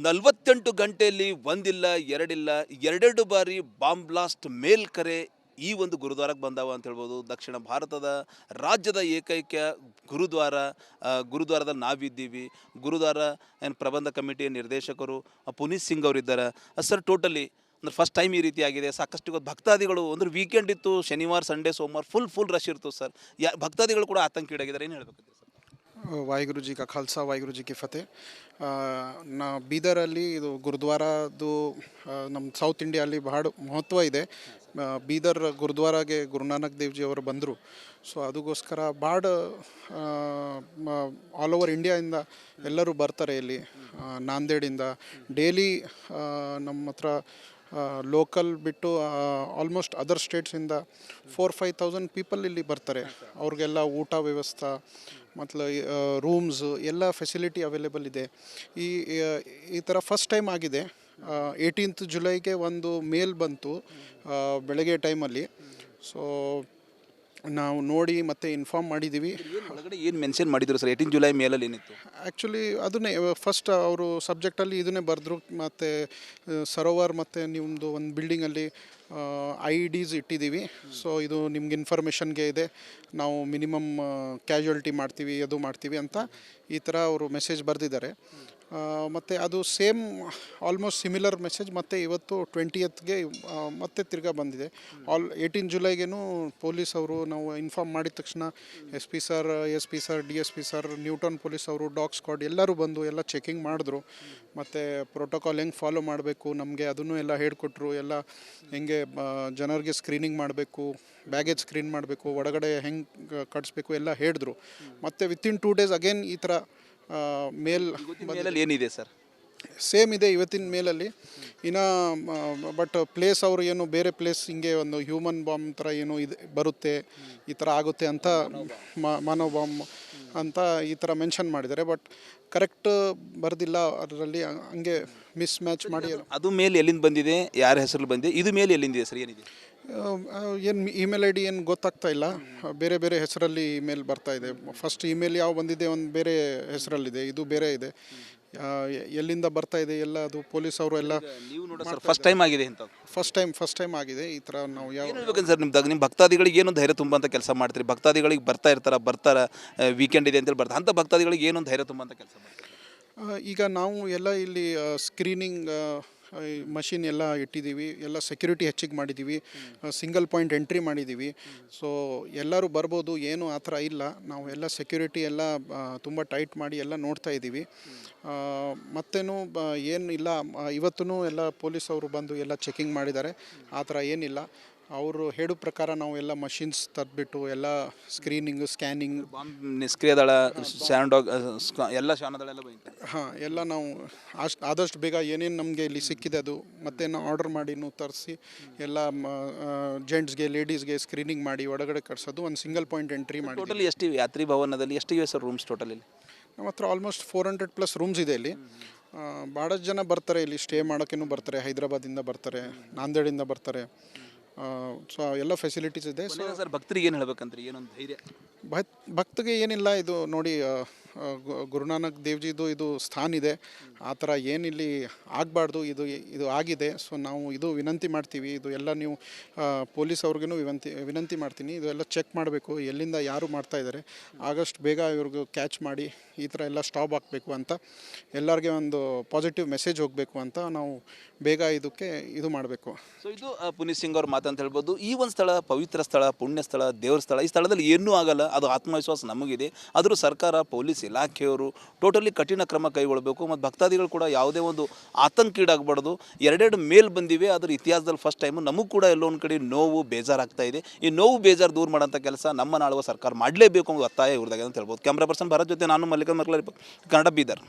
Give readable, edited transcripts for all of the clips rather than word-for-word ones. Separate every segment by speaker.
Speaker 1: 48 ಗಂಟೆಯಲ್ಲಿ ಒಂದಿಲ್ಲ ಎರಡಿಲ್ಲ ಎರಡೆರಡು ಬಾರಿ ಬಾಂಬ್ ಬ್ಲಾಸ್ಟ್ ಮೇಲ್ಕರೆ ಈ ಒಂದು ಗುರುದ್ವಾರಕ್ಕೆ ಬಂದಾವ ಅಂತ ಹೇಳ್ಬೋದು. ದಕ್ಷಿಣ ಭಾರತದ ರಾಜ್ಯದ ಏಕೈಕ ಗುರುದ್ವಾರ. ಗುರುದ್ವಾರದಲ್ಲಿ ನಾವಿದ್ದೀವಿ. ಗುರುದ್ವಾರ ಏನು ಪ್ರಬಂಧ ಕಮಿಟಿಯ ನಿರ್ದೇಶಕರು ಪುನೀತ್ ಸಿಂಗ್ ಅವರಿದ್ದಾರೆ. ಸರ್, ಟೋಟಲಿ ಅಂದ್ರೆ ಫಸ್ಟ್ ಟೈಮ್ ಈ ರೀತಿ ಆಗಿದೆ. ಸಾಕಷ್ಟು ಇವತ್ತು ಭಕ್ತಾದಿಗಳು ಅಂದ್ರೆ ವೀಕೆಂಡ್ ಇತ್ತು, ಶನಿವಾರ ಸಂಡೇ ಸೋಮವಾರ ಫುಲ್ ರಶ್ ಇತ್ತು ಸರ್. ಭಕ್ತಾದಿಗಳು ಕೂಡ ಆತಂಕ ಈಡಾಗಿದ್ದಾರೆ. ಏನು ಹೇಳಬೇಕು ಸರ್?
Speaker 2: ವಾಹಿಗುರು ಜಿ ಕಾ ಖಾಲ್ಸಾ ವಾಹಿಗುರು ಜಿ ಕಿ ಫತೇಹ್. ನಾ ಬೀದರಲ್ಲಿ ಇದು ಗುರುದ್ವಾರದು ನಮ್ಮ ಸೌತ್ ಇಂಡಿಯಲ್ಲಿ ಭಾಳ ಮಹತ್ವ ಇದೆ. ಬೀದರ್ ಗುರುದ್ವಾರಾಗೆ ಗುರುನಾನಕ್ ದೇವ್ಜಿ ಅವರು ಬಂದರು. ಸೊ ಅದಕ್ಕೋಸ್ಕರ ಭಾಳ ಆಲ್ ಓವರ್ ಇಂಡಿಯಾದಿಂದ ಎಲ್ಲರೂ ಬರ್ತಾರೆ ಇಲ್ಲಿ. ನಾಂದೇಡಿಂದ ಡೈಲಿ ನಮ್ಮ ಹತ್ರ ಲೋಕಲ್ ಬಿಟ್ಟು ಆಲ್ಮೋಸ್ಟ್ ಅದರ್ ಸ್ಟೇಟ್ಸಿಂದ 4-5,000 ಪೀಪಲ್ ಇಲ್ಲಿ ಬರ್ತಾರೆ. ಅವ್ರಿಗೆಲ್ಲ ಊಟ ವ್ಯವಸ್ಥೆ ಮತ್ತು ರೂಮ್ಸ್ ಎಲ್ಲ ಫೆಸಿಲಿಟಿ ಅವೈಲೇಬಲ್ ಇದೆ. ಈ ಈ ಥರ ಫಸ್ಟ್ ಟೈಮ್ ಆಗಿದೆ. 18th ಜುಲೈಗೆ ಒಂದು ಮೇಲ್ ಬಂತು ಬೆಳಗ್ಗೆ ಟೈಮಲ್ಲಿ. ಸೊ ನಾವು ನೋಡಿ ಮತ್ತೆ ಇನ್ಫಾರ್ಮ್ ಮಾಡಿದ್ದೀವಿ.
Speaker 1: ಒಳಗಡೆ ಏನು ಮೆನ್ಷನ್ ಮಾಡಿದ್ರು ಸರ್? 18 ಜುಲೈ ಮೇಲಲ್ಲಿ ಏನಿತ್ತು?
Speaker 2: ಆ್ಯಕ್ಚುಲಿ ಅದನ್ನೇ ಫಸ್ಟ್ ಅವರು ಸಬ್ಜೆಕ್ಟಲ್ಲಿ ಇದನ್ನೇ ಬರೆದ್ರು. ಮತ್ತು ಸರೋವರ್ ಮತ್ತು ನಿಮ್ಮದು ಒಂದು ಬಿಲ್ಡಿಂಗಲ್ಲಿ IEDs ಇಟ್ಟಿದ್ದೀವಿ. ಸೊ ಇದು ನಿಮ್ಗೆ ಇನ್ಫಾರ್ಮೇಷನ್ಗೆ ಇದೆ, ನಾವು ಮಿನಿಮಮ್ ಕ್ಯಾಶುಯಾಲಿಟಿ ಮಾಡ್ತೀವಿ, ಅದು ಮಾಡ್ತೀವಿ ಅಂತ ಈ ಥರ ಅವರು ಮೆಸೇಜ್ ಬರೆದಿದ್ದಾರೆ. ಮತ್ತು ಅದು ಸೇಮ್ ಆಲ್ಮೋಸ್ಟ್ ಸಿಮಿಲರ್ ಮೆಸೇಜ್ ಮತ್ತು ಇವತ್ತು 20th ಮತ್ತೆ ತಿರ್ಗಾ ಬಂದಿದೆ. 18 ಜುಲೈಗೇನು ಪೊಲೀಸ್ ಅವರು ನಾವು ಇನ್ಫಾರ್ಮ್ ಮಾಡಿದ ತಕ್ಷಣ SP sir, DSP sir, Newton police ಅವರು, ಡಾಗ್ ಸ್ಕ್ವಾಡ್ ಎಲ್ಲರೂ ಬಂದು ಎಲ್ಲ ಚೆಕಿಂಗ್ ಮಾಡಿದ್ರು. ಮತ್ತು ಪ್ರೋಟೋಕಾಲ್ ಹೆಂಗೆ ಫಾಲೋ ಮಾಡಬೇಕು ನಮಗೆ ಅದನ್ನು ಎಲ್ಲ ಹೇಳಿಕೊಟ್ರು. ಎಲ್ಲ ಹೆಂಗೆ ಜನರಿಗೆ ಸ್ಕ್ರೀನಿಂಗ್ ಮಾಡಬೇಕು, ಬ್ಯಾಗೇಜ್ ಸ್ಕ್ರೀನ್ ಮಾಡಬೇಕು, ಒಳಗಡೆ ಹೆಂಗೆ ಕಟ್ಸ್ಬೇಕು ಎಲ್ಲ ಹೇಳಿದ್ರು. ಮತ್ತು ವಿತಿನ್ 2 days ಅಗೇನ್ ಈ ಥರ
Speaker 1: ಮೇಲಲ್ಲಿ ಏನಿದೆ ಸರ್?
Speaker 2: ಸೇಮ್ ಇದೆ ಇವತ್ತಿನ ಮೇಲಲ್ಲಿ. ಇನ್ನು ಬಟ್ ಪ್ಲೇಸ್ ಅವರು ಏನು ಬೇರೆ ಪ್ಲೇಸ್ ಹಿಂಗೆ ಒಂದು ಹ್ಯೂಮನ್ ಬಾಂಬ್ ಥರ ಏನು ಇದು ಬರುತ್ತೆ, ಈ ಥರ ಆಗುತ್ತೆ ಅಂತ ಮಾನವ ಬಾಂಬ್ ಅಂತ ಈ ಥರ ಮೆನ್ಷನ್ ಮಾಡಿದ್ದಾರೆ. ಬಟ್ ಕರೆಕ್ಟ್ ಬರೆದಿಲ್ಲ ಅದರಲ್ಲಿ, ಹಂಗೆ ಮಿಸ್ ಮ್ಯಾಚ್ ಮಾಡಿ.
Speaker 1: ಅದು ಮೇಲ್ ಎಲ್ಲಿಂದ ಬಂದಿದೆ, ಯಾರ ಹೆಸರು ಬಂದಿದೆ? ಇದು ಮೇಲ್ ಎಲ್ಲಿಂದಿದೆ ಸರ್? ಏನಿದೆ?
Speaker 2: ಏನು ಇಮೇಲ್ ID ಏನು ಗೊತ್ತಾಗ್ತಾ ಇಲ್ಲ. ಬೇರೆ ಬೇರೆ ಹೆಸರಲ್ಲಿ ಇಮೇಲ್ ಬರ್ತಾ ಇದೆ. ಫಸ್ಟ್ ಇಮೇಲ್ ಯಾವ ಬಂದಿದೆ ಒಂದು ಬೇರೆ ಹೆಸರಲ್ಲಿದೆ, ಇದು ಬೇರೆ ಇದೆ. ಎಲ್ಲಿಂದ ಬರ್ತಾ ಇದೆ ಎಲ್ಲ ಅದು ಪೊಲೀಸ್ ಅವರು ಎಲ್ಲ
Speaker 1: ನೀವು ನೋಡಿ ಸರ್, ಫಸ್ಟ್ ಟೈಮ್ ಆಗಿದೆ ಅಂತ.
Speaker 2: ಫಸ್ಟ್ ಟೈಮ್ ಆಗಿದೆ ಈ ಥರ. ನಾವು ಯಾವ
Speaker 1: ಹೇಳ್ಬೇಕಂತ ಸರ್, ನಿಮ್ಮ ಭಕ್ತಾದಿಗಳಿಗೆ ಏನೊಂದು ಧೈರ್ಯ ತುಂಬಂತ ಕೆಲಸ ಮಾಡ್ತೀರಿ? ಭಕ್ತಾದಿಗಳಿಗೆ ಬರ್ತಾರೆ ವೀಕೆಂಡ್ ಇದೆ ಅಂತೇಳಿ ಬರ್ತಾರೆ, ಅಂಥ ಭಕ್ತಾದಿಗಳಿಗೆ ಏನೊಂದು ಧೈರ್ಯ ತುಂಬಂತ ಕೆಲಸ ಮಾಡ್ತೀರಿ?
Speaker 2: ಈಗ ನಾವು ಎಲ್ಲ ಇಲ್ಲಿ ಸ್ಕ್ರೀನಿಂಗ್ ಮಷಿನ್ ಎಲ್ಲ ಇಟ್ಟಿದ್ದೀವಿ, ಎಲ್ಲ ಸೆಕ್ಯೂರಿಟಿ ಹೆಚ್ಚಿಗೆ ಮಾಡಿದ್ದೀವಿ, ಸಿಂಗಲ್ ಪಾಯಿಂಟ್ ಎಂಟ್ರಿ ಮಾಡಿದ್ದೀವಿ. ಸೊ ಎಲ್ಲರೂ ಬರ್ಬೋದು, ಏನು ಆ ಥರ ಇಲ್ಲ. ನಾವು ಎಲ್ಲ ಸೆಕ್ಯೂರಿಟಿ ಎಲ್ಲ ತುಂಬ ಟೈಟ್ ಮಾಡಿ ಎಲ್ಲ ನೋಡ್ತಾ ಇದ್ದೀವಿ. ಮತ್ತೇನು ಏನಿಲ್ಲ, ಇವತ್ತೂ ಎಲ್ಲ ಪೊಲೀಸ್ ಅವರು ಬಂದು ಎಲ್ಲ ಚೆಕಿಂಗ್ ಮಾಡಿದ್ದಾರೆ. ಆ ಥರ ಏನಿಲ್ಲ. ಅವರು ಹೇಳೋ ಪ್ರಕಾರ ನಾವು ಎಲ್ಲ ಮಷಿನ್ಸ್ ತಂದುಬಿಟ್ಟು ಎಲ್ಲ ಸ್ಕ್ರೀನಿಂಗು, ಸ್ಕ್ಯಾನಿಂಗ್,
Speaker 1: ನಿಷ್ಕ್ರಿಯ ದಳ, ಸ್ಯಾನ್ಡಾಗ್ ಎಲ್ಲ ಶಾನದಳೆಲ್ಲ ಬಂದಿದೆ.
Speaker 2: ಹಾಂ, ಎಲ್ಲ ನಾವು ಆದಷ್ಟು ಬೇಗ ಏನೇನು ನಮಗೆ ಇಲ್ಲಿ ಸಿಕ್ಕಿದೆ ಅದು ಮತ್ತೆ ನಾವು ಆರ್ಡರ್ ಮಾಡಿ ತರಿಸಿ ಎಲ್ಲ ಜೆಂಟ್ಸ್ಗೆ ಲೇಡೀಸ್ಗೆ ಸ್ಕ್ರೀನಿಂಗ್ ಮಾಡಿ ಒಳಗಡೆ ಕಟ್ಸೋದು. ಒಂದು ಸಿಂಗಲ್ ಪಾಯಿಂಟ್ ಎಂಟ್ರಿ ಮಾಡಿ.
Speaker 1: ಟೋಟಲಿ ಎಷ್ಟು ಯಾತ್ರಿ ಭವನದಲ್ಲಿ ಎಷ್ಟಿವೆ ಸರ್ ರೂಮ್ಸ್ ಟೋಟಲಿ?
Speaker 2: ನಮ್ಮ ಹತ್ರ ಆಲ್ಮೋಸ್ಟ್ 400+ ರೂಮ್ಸ್ ಇದೆ ಇಲ್ಲಿ. ಭಾಳಷ್ಟು ಜನ ಬರ್ತಾರೆ ಇಲ್ಲಿ ಸ್ಟೇ ಮಾಡೋಕ್ಕೇನು ಬರ್ತಾರೆ. ಹೈದರಾಬಾದಿಂದ ಬರ್ತಾರೆ, ನಾಂದೇಡಿಂದ ಬರ್ತಾರೆ. ಸೊ ಎಲ್ಲ ಫೆಸಿಲಿಟೀಸ್ ಇದೆ.
Speaker 1: ಸೊ ಸರ್, ಭಕ್ತರಿಗೆ ಏನು ಹೇಳ್ಬೇಕಂದ್ರೆ ಏನೊಂದು ಧೈರ್ಯ?
Speaker 2: ಭಕ್ತಿಗೆ ಏನಿಲ್ಲ, ಇದು ನೋಡಿ ಗುರುನಾನಕ್ ದೇವ್ಜಿದು ಇದು ಸ್ಥಾನ ಇದೆ. ಆ ಥರ ಏನಿಲ್ಲಿ ಆಗಬಾರ್ದು, ಇದು ಆಗಿದೆ. ಸೊ ನಾವು ಇದು ವಿನಂತಿ ಮಾಡ್ತೀವಿ. ಇದು ಎಲ್ಲ ನೀವು ಪೊಲೀಸ್ ಅವ್ರಿಗೂ ವಿನಂತಿ ಮಾಡ್ತೀನಿ, ಇದು ಎಲ್ಲ ಚೆಕ್ ಮಾಡಬೇಕು, ಎಲ್ಲಿಂದ ಯಾರು ಮಾಡ್ತಾ ಇದ್ದಾರೆ. ಆದಷ್ಟು ಬೇಗ ಇವ್ರಿಗೂ ಕ್ಯಾಚ್ ಮಾಡಿ ಈ ಥರ ಎಲ್ಲ ಸ್ಟಾಪ್ ಹಾಕಬೇಕು ಅಂತ, ಎಲ್ಲರಿಗೆ ಒಂದು ಪಾಸಿಟಿವ್ ಮೆಸೇಜ್ ಹೋಗಬೇಕು ಅಂತ ನಾವು ಬೇಗ ಇದಕ್ಕೆ ಇದು ಮಾಡಬೇಕು.
Speaker 1: ಸೊ ಇದು ಪುನೀತ್ ಸಿಂಗ್ ಅವ್ರ ಮಾತಂತ ಹೇಳ್ಬೋದು. ಈ ಒಂದು ಸ್ಥಳ ಪವಿತ್ರ ಸ್ಥಳ, ಪುಣ್ಯ ಸ್ಥಳ, ದೇವ್ರ ಸ್ಥಳ. ಈ ಸ್ಥಳದಲ್ಲಿ ಏನೂ ಆಗಲ್ಲ, ಅದು ಆತ್ಮವಿಶ್ವಾಸ ನಮಗಿದೆ. ಆದರೂ ಸರ್ಕಾರ, ಪೊಲೀಸ್ ಇಲಾಖೆಯವರು ಟೋಟಲಿ ಕಠಿಣ ಕ್ರಮ ಕೈಗೊಳ್ಳಬೇಕು. ಮತ್ತು ಭಕ್ತಾದಿಗಳು ಕೂಡ ಯಾವುದೇ ಒಂದು ಆತಂಕೀಡಾಗಬಾರ್ದು. ಎರಡೆರಡು ಮೇಲ್ ಬಂದಿವೆ, ಅದರ ಇತಿಹಾಸದಲ್ಲಿ ಫಸ್ಟ್ ಟೈಮು. ನಮಗೂ ಕೂಡ ಎಲ್ಲೋ ಒಂದು ಕಡೆ ನೋವು, ಬೇಜಾರಾಗ್ತಾ ಇದೆ. ಈ ನೋವು ಬೇಜಾರು ದೂರ ಮಾಡೋಂಥ ಕೆಲಸ ನಮ್ಮ ನಾಳುವ ಸರ್ಕಾರ ಮಾಡಲೇಬೇಕು ಅನ್ನೋ ಒತ್ತಾಯ ಇವ್ರದಾಗ ಅಂತ ಹೇಳ್ಬೋದು. ಕ್ಯಾಮ್ರಾ ಪರ್ಸನ್ ಭರತ್ ಜೊತೆ ನಾನು ಮಲ್ಲಿಕಾ ಮರ್ಕಲರಿ, ಕನ್ನಡ, ಬೀದರ್.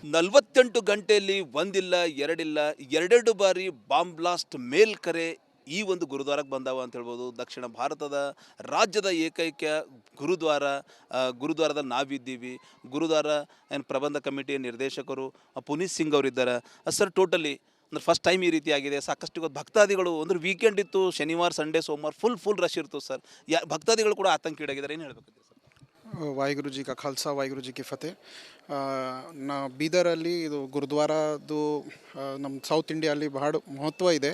Speaker 1: 48 ಗಂಟೆಯಲ್ಲಿ ಒಂದಿಲ್ಲ ಎರಡಿಲ್ಲ ಎರಡೆರಡು ಬಾರಿ ಬಾಂಬ್ ಬ್ಲಾಸ್ಟ್ ಮೇಲ್ಕರೆ ಈ ಒಂದು ಗುರುದ್ವಾರಕ್ಕೆ ಬಂದಾವ ಅಂತ ಹೇಳ್ಬೋದು. ದಕ್ಷಿಣ ಭಾರತದ ರಾಜ್ಯದ ಏಕೈಕ ಗುರುದ್ವಾರ. ಗುರುದ್ವಾರದಲ್ಲಿ ನಾವಿದ್ದೀವಿ. ಗುರುದ್ವಾರ ಏನು ಪ್ರಬಂಧ ಕಮಿಟಿಯ ನಿರ್ದೇಶಕರು ಪುನೀತ್ ಸಿಂಗ್ ಅವರಿದ್ದಾರೆ. ಸರ್, ಟೋಟಲಿ ಅಂದ್ರೆ ಫಸ್ಟ್ ಟೈಮ್ ಈ ರೀತಿ ಆಗಿದೆ. ಸಾಕಷ್ಟು ಇವತ್ತು ಭಕ್ತಾದಿಗಳು ಅಂದ್ರೆ ವೀಕೆಂಡ್ ಇತ್ತು, ಶನಿವಾರ ಸಂಡೇ ಸೋಮವಾರ ಫುಲ್ ರಶ್ ಇರ್ತು ಸರ್. ಭಕ್ತಾದಿಗಳು ಕೂಡ ಆತಂಕ ಈಡಾಗಿದ್ದಾರೆ. ಏನು ಹೇಳ್ಬೇಕು ಸರ್?
Speaker 2: ವಾಹಿಗುರು ಜಿ ಕಾ ಖಾಲ್ಸಾ ವಾಹಿಗುರು ಜಿ ಕಿ ಫತೆ. ನಾ ಬೀದರಲ್ಲಿ ಇದು ಗುರುದ್ವಾರದ್ದು ನಮ್ಮ ಸೌತ್ ಇಂಡಿಯಲ್ಲಿ ಭಾಳ ಮಹತ್ವ ಇದೆ.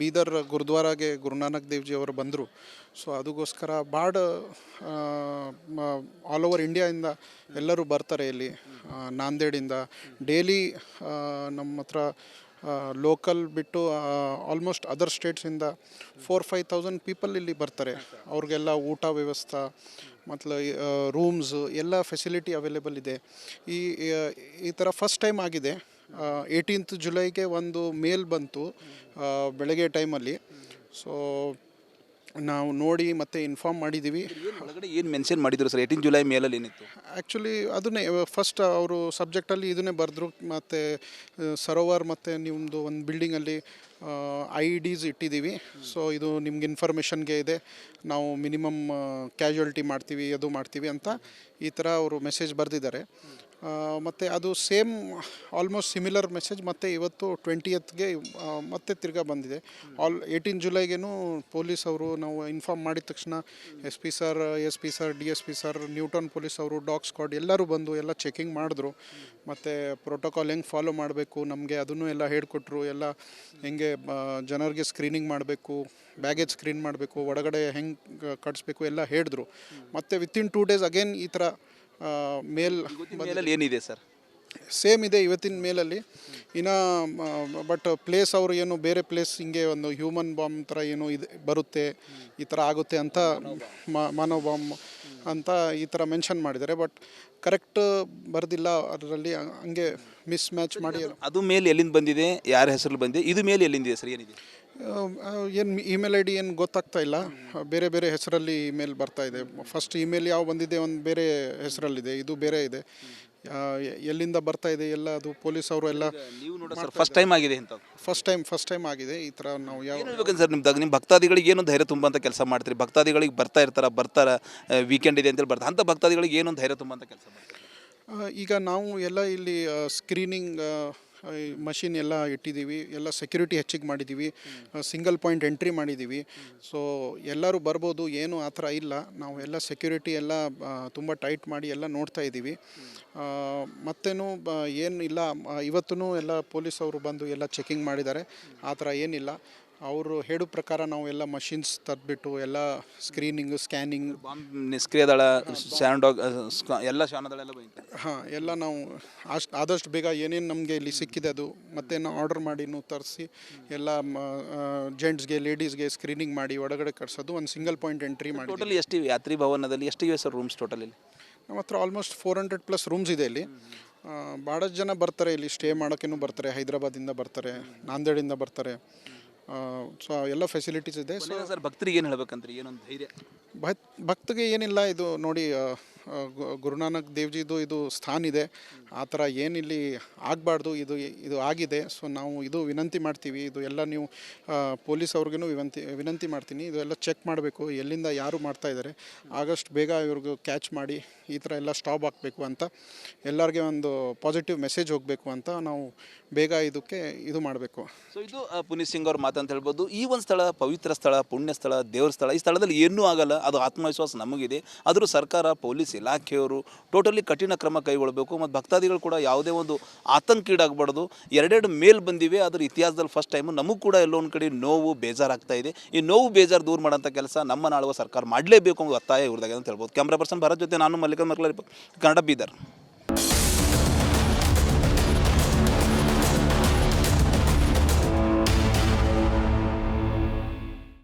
Speaker 2: ಬೀದರ್ ಗುರುದ್ವಾರಾಗೆ ಗುರುನಾನಕ್ ದೇವ್ಜಿ ಅವರು ಬಂದರು. ಸೊ ಅದಕ್ಕೋಸ್ಕರ ಭಾಳ ಆಲ್ ಓವರ್ ಇಂಡಿಯಾದಿಂದ ಎಲ್ಲರೂ ಬರ್ತಾರೆ ಇಲ್ಲಿ. ನಾಂದೇಡಿಂದ ಡೈಲಿ ನಮ್ಮ ಹತ್ರ ಲೋಕಲ್ ಬಿಟ್ಟು ಆಲ್ಮೋಸ್ಟ್ ಅದರ್ ಸ್ಟೇಟ್ಸಿಂದ 4-5,000 ಪೀಪಲ್ ಇಲ್ಲಿ ಬರ್ತಾರೆ. ಅವ್ರಿಗೆಲ್ಲ ಊಟ ವ್ಯವಸ್ಥೆ ಮತ್ತು ರೂಮ್ಸ್ ಎಲ್ಲ ಫೆಸಿಲಿಟಿ ಅವೈಲೇಬಲ್ ಇದೆ. ಈ ಈ ಥರ ಫಸ್ಟ್ ಟೈಮ್ ಆಗಿದೆ. 18th ಜುಲೈಗೆ ಒಂದು ಮೇಲ್ ಬಂತು ಬೆಳಗ್ಗೆ ಟೈಮಲ್ಲಿ. ಸೊ ನಾವು ನೋಡಿ ಮತ್ತೆ ಇನ್ಫಾರ್ಮ್ ಮಾಡಿದ್ದೀವಿ.
Speaker 1: ಒಳಗಡೆ ಏನು ಮೆನ್ಷನ್ ಮಾಡಿದ್ರು ಸರ್ 18 ಜುಲೈ ಮೇಲಲ್ಲಿ ಏನಿತ್ತು?
Speaker 2: ಆ್ಯಕ್ಚುಲಿ ಅದನ್ನೇ ಫಸ್ಟ್ ಅವರು ಸಬ್ಜೆಕ್ಟಲ್ಲಿ ಇದನ್ನೇ ಬರೆದ್ರು. ಮತ್ತು ಸರೋವರ್ ಮತ್ತು ನಿಮ್ಮದು ಒಂದು ಬಿಲ್ಡಿಂಗಲ್ಲಿ IEDs ಇಟ್ಟಿದ್ದೀವಿ. ಸೊ ಇದು ನಿಮ್ಗೆ ಇನ್ಫಾರ್ಮೇಷನ್ಗೆ ಇದೆ, ನಾವು ಮಿನಿಮಮ್ ಕ್ಯಾಶುಯಾಲಿಟಿ ಮಾಡ್ತೀವಿ, ಅದು ಮಾಡ್ತೀವಿ ಅಂತ ಈ ಥರ ಅವರು ಮೆಸೇಜ್ ಬರೆದಿದ್ದಾರೆ. ಮತ್ತು ಅದು ಸೇಮ್ ಆಲ್ಮೋಸ್ಟ್ ಸಿಮಿಲರ್ ಮೆಸೇಜ್ ಮತ್ತು ಇವತ್ತು 20th ಮತ್ತೆ ತಿರ್ಗಾ ಬಂದಿದೆ. 18 ಜುಲೈಗೇನು ಪೊಲೀಸ್ ಅವರು ನಾವು ಇನ್ಫಾರ್ಮ್ ಮಾಡಿದ ತಕ್ಷಣ SP sir, DSP sir, Newton police ಅವರು, ಡಾಗ್ ಸ್ಕ್ವಾಡ್ ಎಲ್ಲರೂ ಬಂದು ಎಲ್ಲ ಚೆಕಿಂಗ್ ಮಾಡಿದ್ರು. ಮತ್ತು ಪ್ರೋಟೋಕಾಲ್ ಹೆಂಗೆ ಫಾಲೋ ಮಾಡಬೇಕು ನಮಗೆ ಅದನ್ನು ಎಲ್ಲ ಹೇಳಿಕೊಟ್ರು. ಎಲ್ಲ ಹೆಂಗೆ ಜನರಿಗೆ ಸ್ಕ್ರೀನಿಂಗ್ ಮಾಡಬೇಕು, ಬ್ಯಾಗೇಜ್ ಸ್ಕ್ರೀನ್ ಮಾಡಬೇಕು, ಒಳಗಡೆ ಹೆಂಗೆ ಕಟ್ಸ್ಬೇಕು ಎಲ್ಲ ಹೇಳಿದ್ರು. ಮತ್ತು ವಿತಿನ್ 2 days ಅಗೇನ್ ಈ ಥರ ಮೇಲ್
Speaker 1: ಮೇಲಲ್ಲಿ ಏನಿದೆ ಸರ್?
Speaker 2: ಸೇಮ್ ಇದೆ ಇವತ್ತಿನ ಮೇಲಲ್ಲಿ. ಇನ್ನು ಬಟ್ ಪ್ಲೇಸ್ ಅವರು ಏನು ಬೇರೆ ಪ್ಲೇಸ್ ಹಿಂಗೆ ಒಂದು ಹ್ಯೂಮನ್ ಬಾಂಬ್ ಥರ ಏನು ಇದು ಬರುತ್ತೆ, ಈ ಥರ ಆಗುತ್ತೆ ಅಂತ ಮಾನವ ಬಾಂಬ್ ಅಂತ ಈ ಥರ ಮೆನ್ಷನ್ ಮಾಡಿದ್ದಾರೆ. ಬಟ್ ಕರೆಕ್ಟ್ ಬರ್ದಿಲ್ಲ ಅದರಲ್ಲಿ, ಹಂಗೆ ಮಿಸ್ ಮ್ಯಾಚ್ ಮಾಡಿ.
Speaker 1: ಅದು ಮೇಲ್ ಎಲ್ಲಿಂದ ಬಂದಿದೆ, ಯಾರ ಹೆಸರಲ್ಲಿ ಬಂದಿದೆ, ಇದು ಮೇಲ್ ಎಲ್ಲಿಂದಿದೆ ಸರ್? ಏನಿದೆ
Speaker 2: ಏನು ಇಮೇಲ್ ID ಏನು ಗೊತ್ತಾಗ್ತಾ ಇಲ್ಲ. ಬೇರೆ ಬೇರೆ ಹೆಸರಲ್ಲಿ ಇಮೇಲ್ ಬರ್ತಾ ಇದೆ. ಫಸ್ಟ್ ಇಮೇಲ್ ಯಾವ ಬಂದಿದೆ ಒಂದು ಬೇರೆ ಹೆಸರಲ್ಲಿದೆ, ಇದು ಬೇರೆ ಇದೆ. ಎಲ್ಲಿಂದ ಬರ್ತಾ ಇದೆ ಎಲ್ಲ ಅದು ಪೊಲೀಸ್ ಅವರು ಎಲ್ಲ
Speaker 1: ನೀವು ನೋಡಿ ಸರ್ ಫಸ್ಟ್ ಟೈಮ್ ಆಗಿದೆ ಅಂತ.
Speaker 2: ಫಸ್ಟ್ ಟೈಮ್ ಆಗಿದೆ ಈ ಥರ. ನಾವು ಯಾವ
Speaker 1: ಹೇಳ್ಬೇಕಂತ ಸರ್ ನಿಮ್ಮ ಭಕ್ತಾದಿಗಳಿಗೆ ಏನೊಂದು ಧೈರ್ಯ ತುಂಬಂತ ಕೆಲಸ ಮಾಡ್ತೀರಿ? ಭಕ್ತಾದಿಗಳಿಗೆ ಬರ್ತಾರೆ ವೀಕೆಂಡ್ ಇದೆ ಅಂತೇಳಿ ಬರ್ತಾರೆ, ಅಂಥ ಭಕ್ತಾದಿಗಳಿಗೆ ಏನೊಂದು ಧೈರ್ಯ ತುಂಬಂತ ಕೆಲಸ ಮಾಡ್ತೀರಿ?
Speaker 2: ಈಗ ನಾವು ಎಲ್ಲ ಇಲ್ಲಿ ಸ್ಕ್ರೀನಿಂಗ್ ಮಷಿನ್ ಎಲ್ಲ ಇಟ್ಟಿದ್ದೀವಿ, ಎಲ್ಲ ಸೆಕ್ಯೂರಿಟಿ ಹೆಚ್ಚಿಗೆ ಮಾಡಿದ್ದೀವಿ, ಸಿಂಗಲ್ ಪಾಯಿಂಟ್ ಎಂಟ್ರಿ ಮಾಡಿದ್ದೀವಿ. ಸೊ ಎಲ್ಲರೂ ಬರ್ಬೋದು, ಏನು ಆ ಥರ ಇಲ್ಲ. ನಾವು ಎಲ್ಲ ಸೆಕ್ಯೂರಿಟಿ ಎಲ್ಲ ತುಂಬ ಟೈಟ್ ಮಾಡಿ ಎಲ್ಲ ನೋಡ್ತಾ ಇದ್ದೀವಿ. ಮತ್ತೇನು ಏನು ಇಲ್ಲ, ಇವತ್ತೂ ಎಲ್ಲ ಪೊಲೀಸ್ ಅವರು ಬಂದು ಎಲ್ಲ ಚೆಕಿಂಗ್ ಮಾಡಿದ್ದಾರೆ. ಆ ಥರ ಏನಿಲ್ಲ. ಅವರು ಹೇಳೋ ಪ್ರಕಾರ ನಾವು ಎಲ್ಲ ಮಷಿನ್ಸ್ ತಂದುಬಿಟ್ಟು ಎಲ್ಲ ಸ್ಕ್ರೀನಿಂಗು, ಸ್ಕ್ಯಾನಿಂಗ್,
Speaker 1: ನಿಷ್ಕ್ರಿಯ ದಳ, ಸ್ಯಾನ್ಡಾಗ್ ಎಲ್ಲ ಶಾನದಳೆಲ್ಲ ಬಂದಿದೆ.
Speaker 2: ಎಲ್ಲ ನಾವು ಆದಷ್ಟು ಬೇಗ ಏನೇನು ನಮಗೆ ಇಲ್ಲಿ ಸಿಕ್ಕಿದೆ ಅದು ಮತ್ತೆ ನಾವು ಆರ್ಡರ್ ಮಾಡಿ ತರಿಸಿ ಎಲ್ಲ ಜೆಂಟ್ಸ್ಗೆ, ಲೇಡೀಸ್ಗೆ ಸ್ಕ್ರೀನಿಂಗ್ ಮಾಡಿ ಒಳಗಡೆ ಕಟ್ಸೋದು. ಒಂದು ಸಿಂಗಲ್ ಪಾಯಿಂಟ್ ಎಂಟ್ರಿ ಮಾಡಿ.
Speaker 1: ಟೋಟಲಿ ಎಷ್ಟು ಯಾತ್ರಿ ಭವನದಲ್ಲಿ ಎಷ್ಟಿವೆ ಸರ್ ರೂಮ್ಸ್ ಟೋಟಲಿ?
Speaker 2: ನಮ್ಮ ಹತ್ರ ಆಲ್ಮೋಸ್ಟ್ 400+ ರೂಮ್ಸ್ ಇದೆ ಇಲ್ಲಿ. ಭಾಳಷ್ಟು ಜನ ಬರ್ತಾರೆ ಇಲ್ಲಿ ಸ್ಟೇ ಮಾಡೋಕ್ಕೇನು ಬರ್ತಾರೆ, ಹೈದರಾಬಾದಿಂದ ಬರ್ತಾರೆ, ನಾಂದೇಡಿಂದ ಬರ್ತಾರೆ. ಸೊ ಎಲ್ಲ ಫೆಸಿಲಿಟೀಸ್ ಇದೆ. ಸೊ
Speaker 1: ಸರ್ ಭಕ್ತರಿಗೆ ಏನು ಹೇಳ್ಬೇಕಂದ್ರೆ ಏನೊಂದು ಧೈರ್ಯ?
Speaker 2: ಭಕ್ತಿಗೆ ಏನಿಲ್ಲ, ಇದು ನೋಡಿ ಗುರುನಾನಕ್ ದೇವ್ಜಿದು ಇದು ಸ್ಥಾನ ಇದೆ. ಆ ಥರ ಏನಿಲ್ಲಿ ಆಗಬಾರ್ದು, ಇದು ಆಗಿದೆ. ಸೊ ನಾವು ಇದು ವಿನಂತಿ ಮಾಡ್ತೀವಿ. ಇದು ಎಲ್ಲ ನೀವು ಪೊಲೀಸ್ ಅವ್ರಿಗೂ ವಿನಂತಿ ಮಾಡ್ತೀನಿ, ಇದು ಎಲ್ಲ ಚೆಕ್ ಮಾಡಬೇಕು, ಎಲ್ಲಿಂದ ಯಾರು ಮಾಡ್ತಾಯಿದ್ದಾರೆ. ಆದಷ್ಟು ಬೇಗ ಇವ್ರಿಗೂ ಕ್ಯಾಚ್ ಮಾಡಿ ಈ ಥರ ಎಲ್ಲ ಸ್ಟಾಪ್ ಹಾಕಬೇಕು ಅಂತ, ಎಲ್ಲರಿಗೆ ಒಂದು ಪಾಸಿಟಿವ್ ಮೆಸೇಜ್ ಹೋಗಬೇಕು ಅಂತ ನಾವು ಬೇಗ ಇದಕ್ಕೆ ಇದು ಮಾಡಬೇಕು.
Speaker 1: ಸೊ ಇದು ಪುನೀತ್ ಸಿಂಗ್ ಅವ್ರ ಮಾತಂತ ಹೇಳ್ಬೋದು. ಈ ಒಂದು ಸ್ಥಳ ಪವಿತ್ರ ಸ್ಥಳ, ಪುಣ್ಯ ಸ್ಥಳ, ದೇವ್ರ ಸ್ಥಳ. ಈ ಸ್ಥಳದಲ್ಲಿ ಏನೂ ಆಗಲ್ಲ, ಅದು ಆತ್ಮವಿಶ್ವಾಸ ನಮಗಿದೆ. ಆದರೂ ಸರ್ಕಾರ, ಪೊಲೀಸ್ ಇಲಾಖೆಯವರು ಟೋಟಲಿ ಕಠಿಣ ಕ್ರಮ ಕೈಗೊಳ್ಳಬೇಕು. ಮತ್ತು ಭಕ್ತಾದಿಗಳು ಕೂಡ ಯಾವುದೇ ಒಂದು ಆತಂಕೀಡಾಗಬಾರ್ದು. 2 ಮೇಲ್ ಬಂದಿವೆ, ಅದರ ಇತಿಹಾಸದಲ್ಲಿ ಫಸ್ಟ್ ಟೈಮು. ನಮಗೂ ಕೂಡ ಎಲ್ಲೋ ಒಂದು ಕಡೆ ನೋವು, ಬೇಜಾರಾಗ್ತಾ ಇದೆ. ಈ ನೋವು ಬೇಜಾರು ದೂರ ಮಾಡೋಂಥ ಕೆಲಸ ನಮ್ಮ ನಾಳುವ ಸರ್ಕಾರ ಮಾಡಲೇಬೇಕು ಅನ್ನೋ ಒತ್ತಾಯ ಇವ್ರದಾಗೆ ಅಂತ ಹೇಳ್ಬೋದು. ಕ್ಯಾಮ್ರಾ ಪರ್ಸನ್ ಭಾರತ್ ಜೊತೆ ನಾನು ಮಲ್ಲಿಕಾ ಮರ್ಕಲ, ಕನ್ನಡ, ಬೀದರ್.